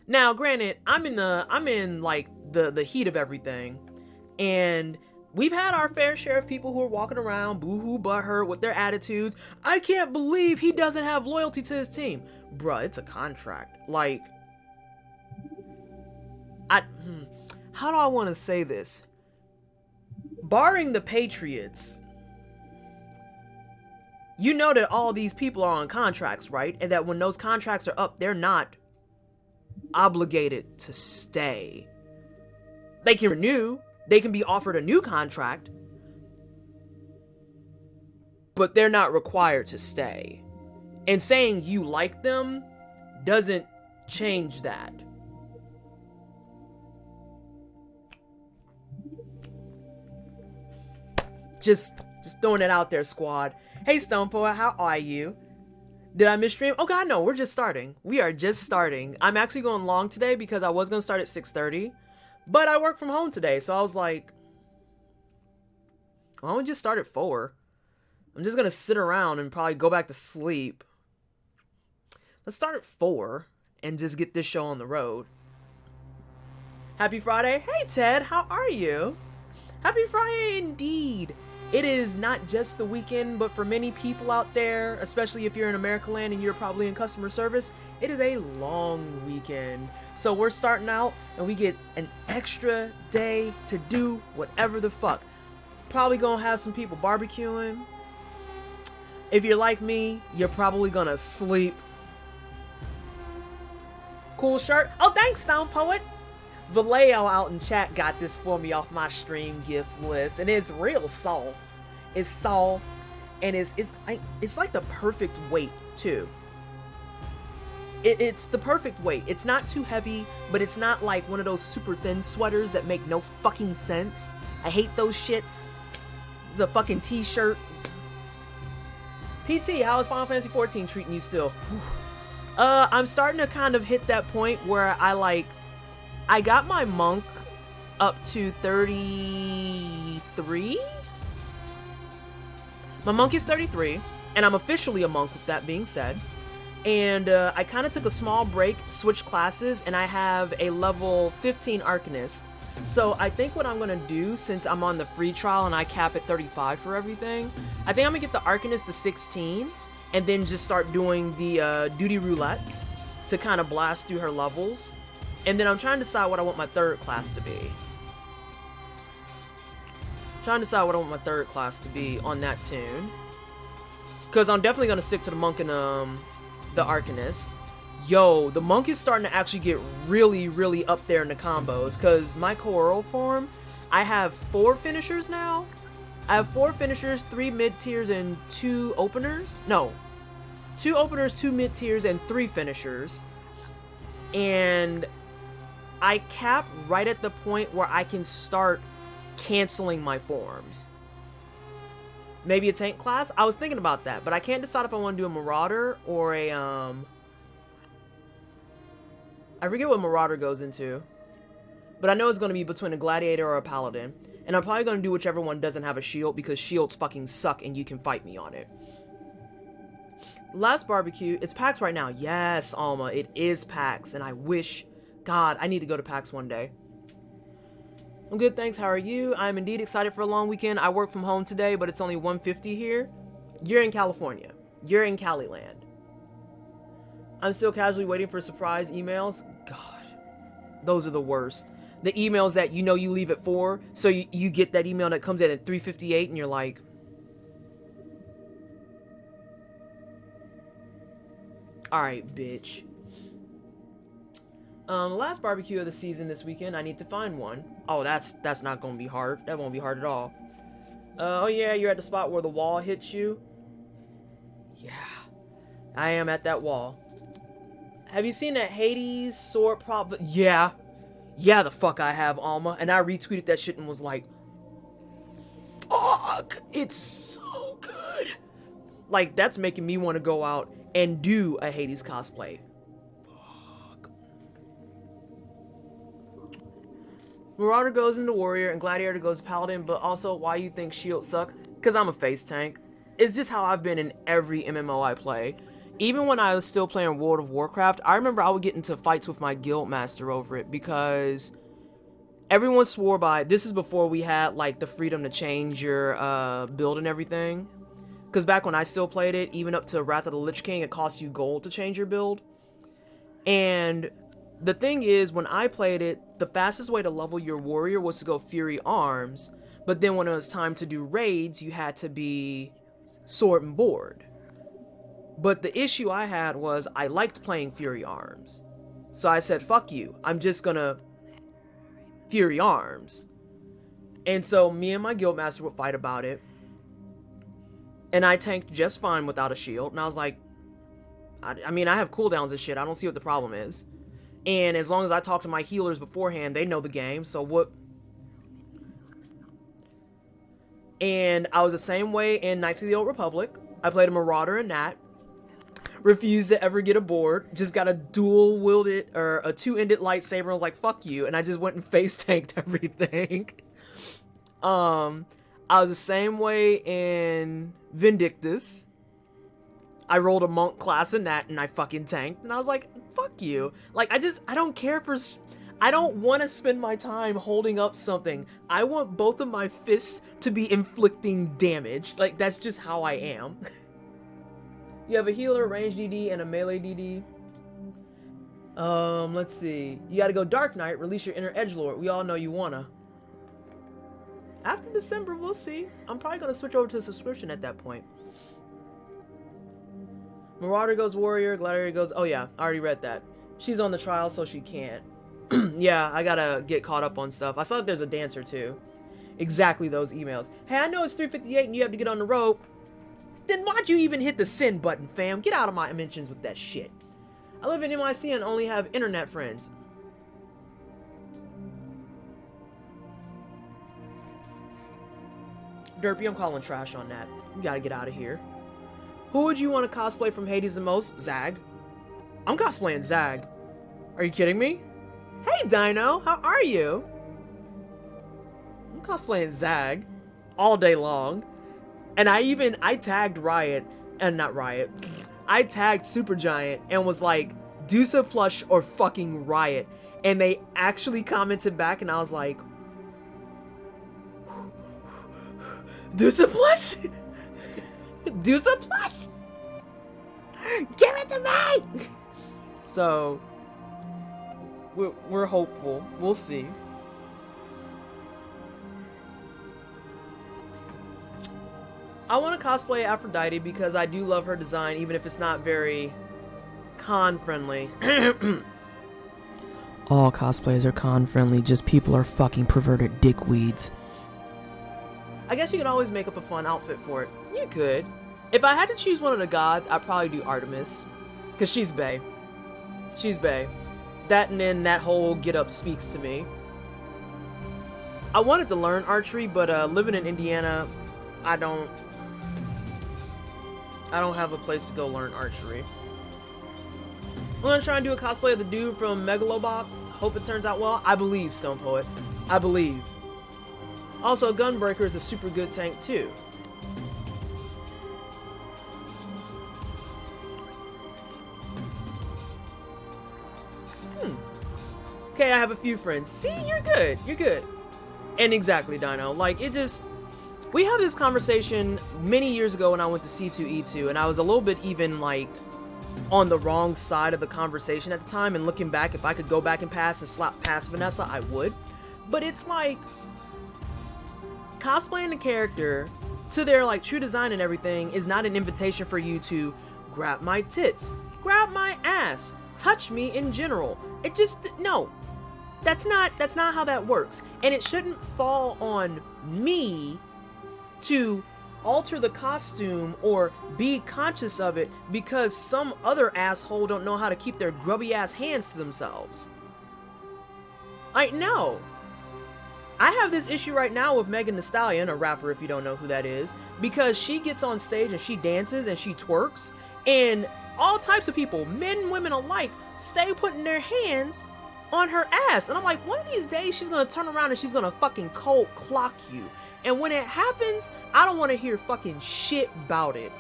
Now, granted, I'm in like the heat of everything, and we've had our fair share of people who are walking around boo-hoo butthurt with their attitudes. I can't believe he doesn't have loyalty to his team. Bruh, it's a contract. Like, how do I want to say this? Barring the Patriots, you know that all these people are on contracts, right? And that when those contracts are up, they're not obligated to stay. They can renew, they can be offered a new contract, but they're not required to stay. And saying you like them doesn't change that. Just throwing it out there, squad. Hey, Stone Poet, how are you? Did I miss stream? Oh god, no, we're just starting. We are just starting. I'm actually going long today because I was going to start at 6:30, but I work from home today, so I was like, why don't we just start at 4? I'm just going to sit around and probably go back to sleep. Let's start at 4 and just get this show on the road. Happy Friday. Hey, Ted, how are you? Happy Friday indeed. It is not just the weekend, but for many people out there, especially if you're in America land and you're probably in customer service, it is a long weekend. So we're starting out and we get an extra day to do whatever the fuck. Probably gonna have some people barbecuing. If you're like me, you're probably gonna sleep. Cool shirt. Oh, thanks, Stone Poet. Vallejo out in chat got this for me off my stream gifts list, and it's real soft. It's soft, and it's like the perfect weight too. It's the perfect weight. It's not too heavy, but it's not like one of those super thin sweaters that make no fucking sense. I hate those shits. It's a fucking t-shirt. PT, how is Final Fantasy 14 treating you still? I'm starting to kind of hit that point where I got my monk up to 33. My monk is 33, and I'm officially a monk with that being said. And I kind of took a small break, switched classes, and I have a level 15 Arcanist. So I think what I'm going to do, since I'm on the free trial and I cap at 35 for everything, I think I'm going to get the Arcanist to 16, and then just start doing the duty roulettes to kind of blast through her levels. And then I'm trying to decide what I want my third class to be. On that tune. Because I'm definitely going to stick to the monk and the Arcanist. Yo, the monk is starting to actually get really, really up there in the combos. Because my Coral form, I have 4 finishers now. I have 4 finishers, 3 mid-tiers, and 2 openers. No. 2 openers, 2 mid-tiers, and 3 finishers. And I cap right at the point where I can start canceling my forms. Maybe a tank class? I was thinking about that, but I can't decide if I want to do a Marauder or a, I forget what Marauder goes into. But I know it's going to be between a Gladiator or a Paladin. And I'm probably going to do whichever one doesn't have a shield, because shields fucking suck and you can fight me on it. Last barbecue, it's PAX right now. Yes, Alma, it is PAX, and I wish, God, I need to go to PAX one day. I'm good, thanks. How are you? I'm indeed excited for a long weekend. I work from home today, but it's only 1:50 here. You're in California. You're in Cali land. I'm still casually waiting for surprise emails. God, those are the worst. The emails that you know you leave at 4, so you get that email that comes in at 3:58, and you're like, alright, bitch. Last barbecue of the season this weekend, I need to find one. Oh, that's not gonna be hard. That won't be hard at all. Oh yeah, you're at the spot where the wall hits you. Yeah, I am at that wall. Have you seen that Hades sword prop? Yeah, the fuck I have, Alma. And I retweeted that shit and was like, fuck, it's so good. Like, that's making me want to go out and do a Hades cosplay. Marauder goes into Warrior and Gladiator goes to Paladin, but also why you think shields suck? Because I'm a face tank. It's just how I've been in every MMO I play. Even when I was still playing World of Warcraft, I remember I would get into fights with my guild master over it, because everyone swore by, this is before we had like the freedom to change your build and everything. Because back when I still played it, even up to Wrath of the Lich King, it cost you gold to change your build. And the thing is, when I played it, the fastest way to level your warrior was to go Fury Arms. But then when it was time to do raids, you had to be Sword and Board. But the issue I had was I liked playing Fury Arms. So I said, fuck you. I'm just gonna Fury Arms. And so me and my guildmaster would fight about it. And I tanked just fine without a shield. And I was like, I mean, I have cooldowns and shit. I don't see what the problem is. And as long as I talk to my healers beforehand, they know the game. So what? And I was the same way in Knights of the Old Republic. I played a Marauder in that. Refused to ever get a board. Just got a dual-wielded, or a two-ended lightsaber. And I was like, fuck you. And I just went and face-tanked everything. I was the same way in Vindictus. I rolled a monk class in that and I fucking tanked. And I was like, fuck you. Like, I don't care for... I don't want to spend my time holding up something. I want both of my fists to be inflicting damage. Like, that's just how I am. You have a healer, range DD, and a melee DD. Let's see. You gotta go Dark Knight, release your inner edgelord. We all know you wanna. After December, we'll see. I'm probably gonna switch over to a subscription at that point. Marauder goes Warrior, Gladiator goes... Oh yeah, I already read that. She's on the trial, so she can't. Yeah, I gotta get caught up on stuff. I saw that there's a dancer too. Exactly those emails. Hey, I know it's 3:58 and you have to get on the road. Then why'd you even hit the send button, fam? Get out of my mentions with that shit. I live in MIC and only have internet friends. Derpy, I'm calling trash on that. You gotta get out of here. Who would you want to cosplay from Hades the most? Zag. I'm cosplaying Zag. Are you kidding me? Hey, Dino, how are you? I'm cosplaying Zag all day long. And I tagged Riot, and not Riot. I tagged Supergiant and was like, Deuce Plush or fucking Riot. And they actually commented back and I was like, Deuce Plush? Deuce Plush? Give it to me! So, we're hopeful. We'll see. I want to cosplay Aphrodite because I do love her design, even if it's not very con-friendly. All cosplays are con-friendly, just people are fucking perverted dickweeds. I guess you can always make up a fun outfit for it. You could. If I had to choose one of the gods, I'd probably do Artemis. Because she's bae. She's bae. That and then that whole get-up speaks to me. I wanted to learn archery, but living in Indiana, I don't have a place to go learn archery. I'm gonna try and do a cosplay of the dude from Megalobox. Hope it turns out well. I believe, Stone Poet. I believe. Also, Gunbreaker is a super good tank too. Okay, I have a few friends. See, you're good. You're good. And exactly, Dino. Like, it just... We had this conversation many years ago when I went to C2E2, and I was a little bit even, like, on the wrong side of the conversation at the time, and looking back, if I could go back and pass and slap past Vanessa, I would. But it's like, cosplaying the character to their, like, true design and everything is not an invitation for you to grab my tits, grab my ass, touch me in general. It just, no. That's not how that works. And it shouldn't fall on me to alter the costume or be conscious of it because some other asshole don't know how to keep their grubby ass hands to themselves. No. I have this issue right now with Megan Thee Stallion, a rapper if you don't know who that is, because she gets on stage and she dances and she twerks, and all types of people, men, women alike, stay putting their hands on her ass. And I'm like, one of these days she's gonna turn around and she's gonna fucking cold clock you. And when it happens, I don't want to hear fucking shit about it.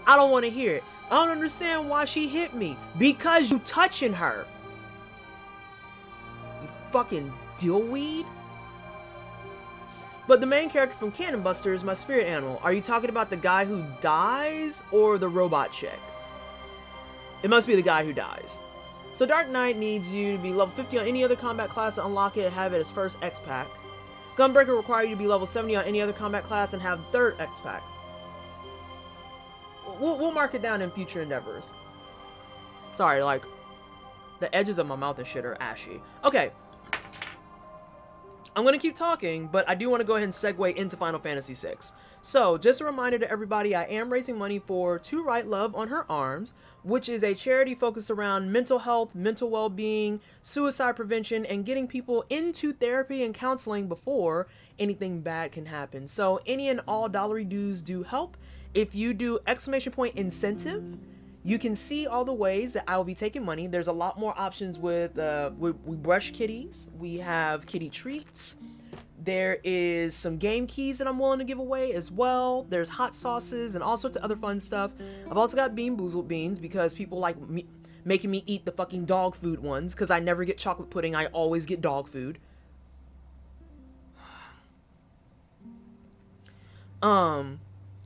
I don't want to hear it. I don't understand why she hit me. Because you touching her. You fucking dillweed. But the main character from Cannon Buster is my spirit animal. Are you talking about the guy who dies or the robot chick? It must be the guy who dies. So Dark Knight needs you to be level 50 on any other combat class to unlock it and have it as first X-Pack. Gunbreaker require you to be level 70 on any other combat class and have third X-Pack. We'll mark it down in future endeavors. Sorry, like, the edges of my mouth and shit are ashy. Okay. I'm going to keep talking, but I do want to go ahead and segue into Final Fantasy VI. So, just a reminder to everybody, I am raising money for To Write Love on Her Arms, which is a charity focused around mental health, mental well-being, suicide prevention, and getting people into therapy and counseling before anything bad can happen. So, any and all dollary dues do help. If you do ! Incentive, you can see all the ways that I will be taking money. There's a lot more options with, we brush kitties. We have kitty treats. There is some game keys that I'm willing to give away as well. There's hot sauces and all sorts of other fun stuff. I've also got Bean Boozled beans because people like me, making me eat the fucking dog food ones because I never get chocolate pudding. I always get dog food.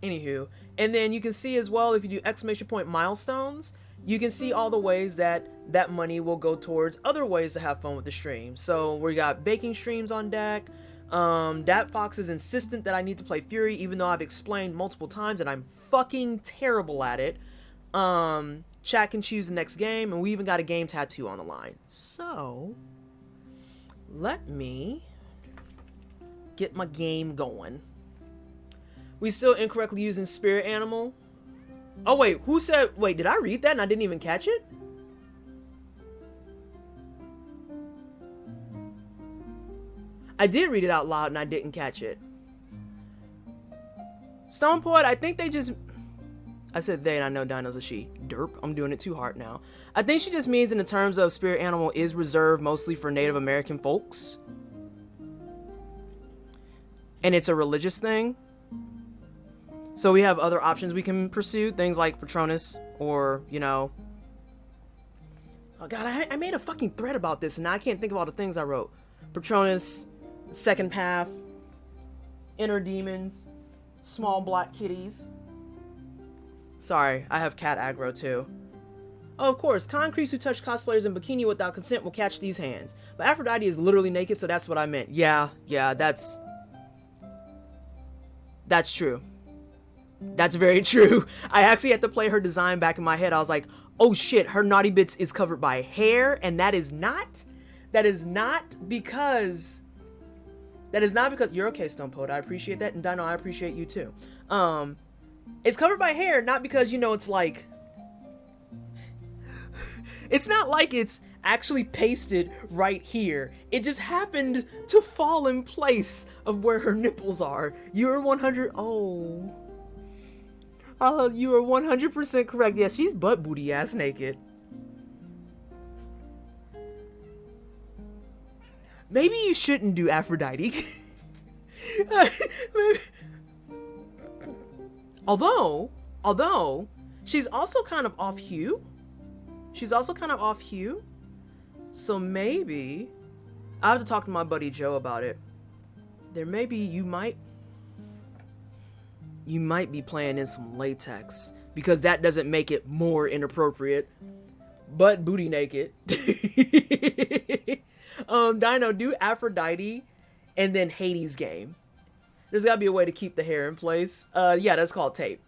Anywho, and then you can see as well, if you do ! Milestones, you can see all the ways that that money will go towards other ways to have fun with the stream. So we got baking streams on deck. Dat Fox is insistent that I need to play Fury, even though I've explained multiple times that I'm fucking terrible at it. Chat can choose the next game, and we even got a game tattoo on the line. So, let me get my game going. We still incorrectly using spirit animal. Oh wait, who said, wait, did I read that and I didn't even catch it? I did read it out loud and I didn't catch it. Stone Poet, I think they just, I said they and I know Dino's a she. Derp, I'm doing it too hard now. I think she just means in the terms of spirit animal is reserved mostly for Native American folks. And it's a religious thing. So we have other options we can pursue, things like Patronus, or, you know... Oh god, I made a fucking thread about this, and now I can't think of all the things I wrote. Patronus, Second Path, Inner Demons, Small Black Kitties. Sorry, I have cat aggro too. Oh, of course, concretes who touch cosplayers in bikini without consent will catch these hands. But Aphrodite is literally naked, so that's what I meant. Yeah, that's true. That's very true. I actually had to play her design back in my head. I was like, oh shit, her naughty bits is covered by hair, and that is not because you're okay, Stone Poet. I appreciate that, and Dino, I appreciate you too. It's covered by hair, not because, you know, it's like, it's not like it's actually pasted right here. It just happened to fall in place of where her nipples are. You're 100. You are 100% correct. Yeah, she's butt booty ass naked. Maybe you shouldn't do Aphrodite. Although, she's also kind of off hue. So maybe, I have to talk to my buddy Joe about it. There may be, you might be playing in some latex, because that doesn't make it more inappropriate. Butt booty naked. Dino, do Aphrodite and then Hades game. There's gotta be a way to keep the hair in place. Yeah, that's called tape.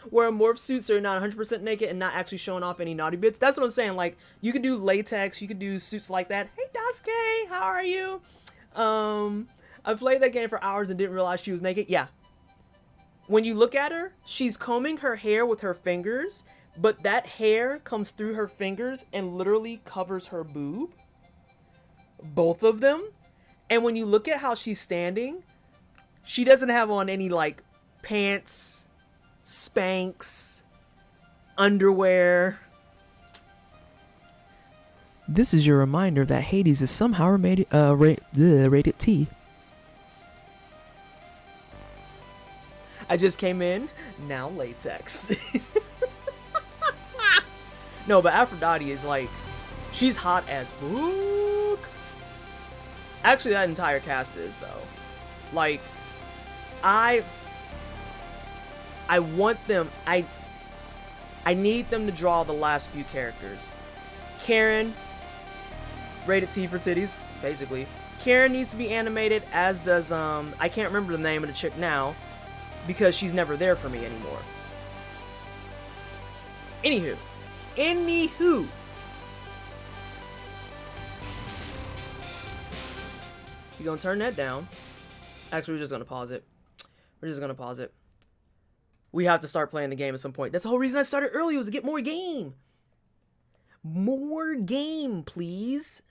Where morph suits are not 100% naked and not actually showing off any naughty bits. That's what I'm saying. Like, you could do latex, you could do suits like that. Hey, Daisuke, how are you? I played that game for hours and didn't realize she was naked. Yeah. When you look at her, she's combing her hair with her fingers, but that hair comes through her fingers and literally covers her boob. Both of them. And when you look at how she's standing, she doesn't have on any, like, pants, Spanx, underwear. This is your reminder that Hades is somehow rated T. I just came in, now latex. No, but Aphrodite is like, she's hot as fuck. Actually, that entire cast is, though. Like, I want them, I need them to draw the last few characters. Karen, rated T for titties, basically. Karen needs to be animated, as does, I can't remember the name of the chick now, because she's never there for me anymore. Anywho. You gonna turn that down. Actually, we're just gonna pause it. We have to start playing the game at some point. That's the whole reason I started early, was to get more game. More game, please.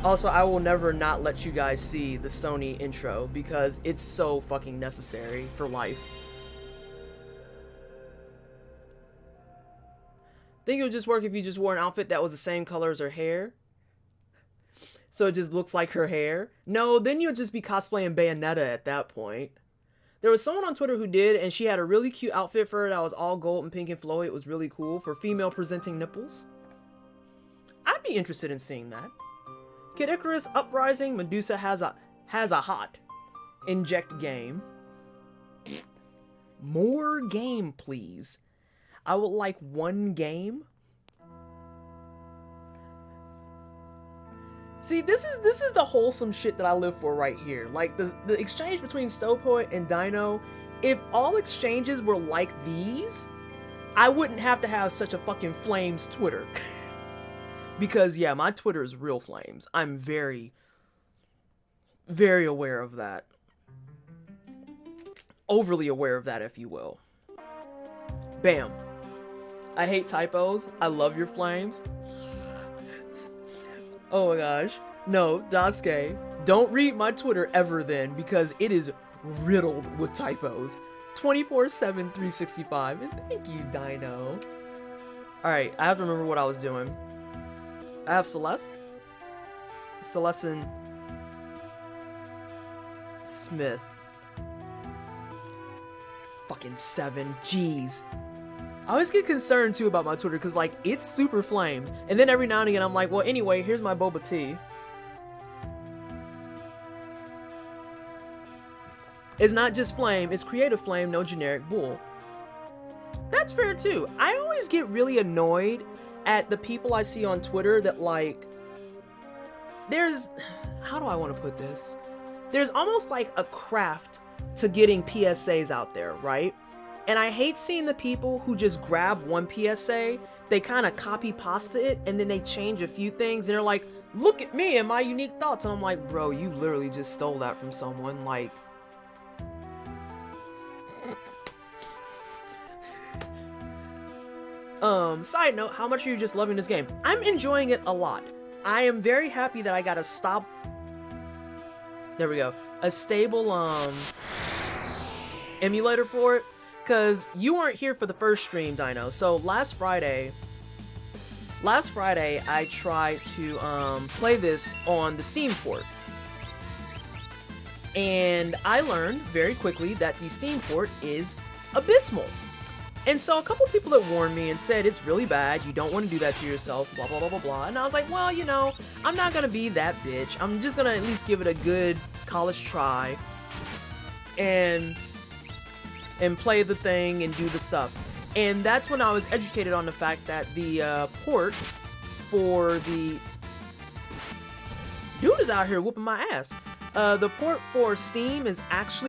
Also, I will never not let you guys see the Sony intro because it's so fucking necessary for life. Think it would just work if you just wore an outfit that was the same color as her hair? So it just looks like her hair? No, then you'll just be cosplaying Bayonetta at that point. There was someone on Twitter who did, and she had a really cute outfit for her that was all gold and pink and flowy. It was really cool for female presenting nipples. I'd be interested in seeing that. Kid Icarus Uprising, Medusa has a hot. Inject game. More game, please. I would like one game. See, this is the wholesome shit that I live for right here. Like, the exchange between Stopoid and Dino, if all exchanges were like these, I wouldn't have to have such a fucking flames Twitter. Because, yeah, my Twitter is real flames. I'm very, very aware of that. Overly aware of that, if you will. Bam. I hate typos. I love your flames. Oh my gosh. No, Dotsuke, don't read my Twitter ever then, because it is riddled with typos. 24/7, 365. And thank you, Dino. Alright, I have to remember what I was doing. I have Celeste and Smith. Fucking 7. Jeez. I always get concerned too about my Twitter because, like, it's super flames. And then every now and again I'm like, well, anyway, here's my boba tea. It's not just flame, it's creative flame, no generic bull. That's fair too. I always get really annoyed at the people I see on Twitter that, like, there's, how do I want to put this? There's almost like a craft to getting PSAs out there, right? And I hate seeing the people who just grab one PSA, they kind of copy pasta it, and then they change a few things, and they're like, look at me and my unique thoughts. And I'm like, bro, you literally just stole that from someone. Like, side note, how much are you just loving this game? I'm enjoying it a lot. I am very happy that I got a there we go, a stable, emulator for it, because you weren't here for the first stream, Dino. So last Friday, I tried to, play this on the Steam port. And I learned very quickly that the Steam port is abysmal. And so a couple people that warned me and said, it's really bad, you don't want to do that to yourself, blah, blah, blah, blah, blah. And I was like, well, you know, I'm not going to be that bitch. I'm just going to at least give it a good college try and play the thing and do the stuff. And that's when I was educated on the fact that the port for the... Dude is out here whooping my ass. The port for Steam is actually